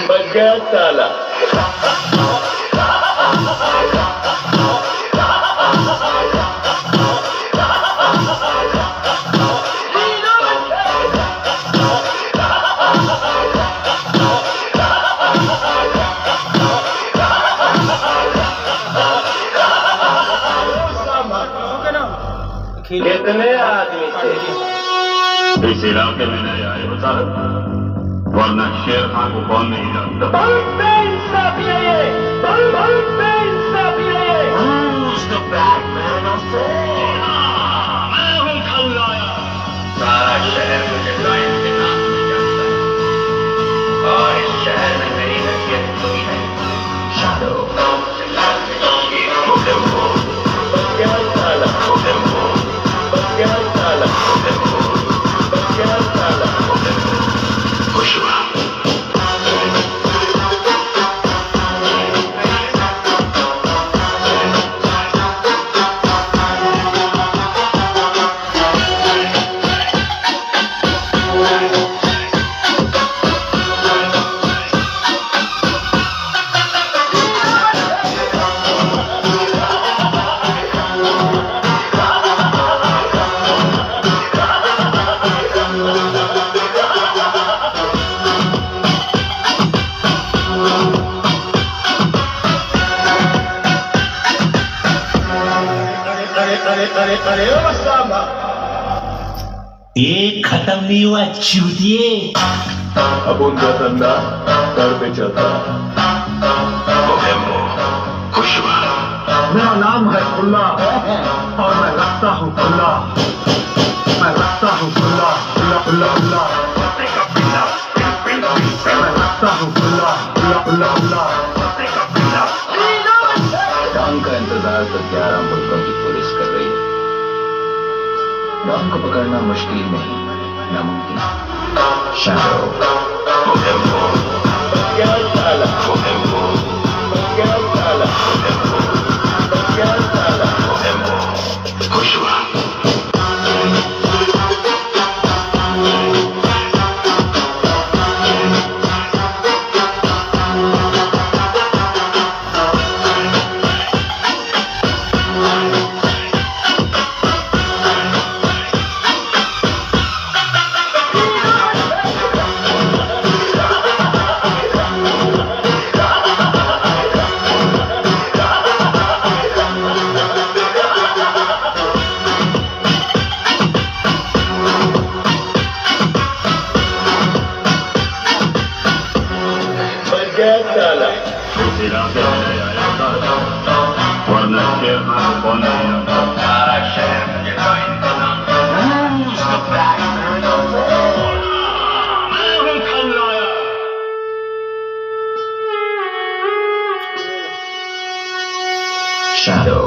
बच गया साला। कितने आदमी थे इस इलाके में नए आए हो साहब, वरना शेर खान को कौन नहीं जानता। बहुत बेइंसाफी है ये, बहुत बेइंसाफी है ये। Who's the bad man of all? मैं हूँ खलनायक। सारा शहर मुझे लाइन के नाम से जानता है और इस शहर में मेरी हैसियत कोई है। शादो बच गया साला, बच गया साला, बच गया साला। खुश हुआ। अरे ओ सामा, ये खत्म नहीं हुआ चूतिए। अब उनका धंधा घर पे चलता। खुश हुआ। मेरा नाम है खुल्ला और मैं रखता हूँ खुल्ला, मैं रखता हूँ खुल्ला खुल्ला खुल्ला खुल्ला, मैं रखता हूँ खुल्ला खुल्ला खुल्ला खुल्ला। डॉन का इंतजार तो 11 मुल्कों की पुलिस कर रही है। डॉन को पकड़ना मुश्किल नहीं, नामुमकिन। शैडो बच गया साला, बच गया साला, बच गया साला। खुश हुआ। साला। इस इलाके में नए आए हो साहब, वरना शेर खान को कौन नहीं जानता। सारा शहर मुझे लाइन के नाम से Who's the bad man of all? मैं हूँ खलनायक। शैडो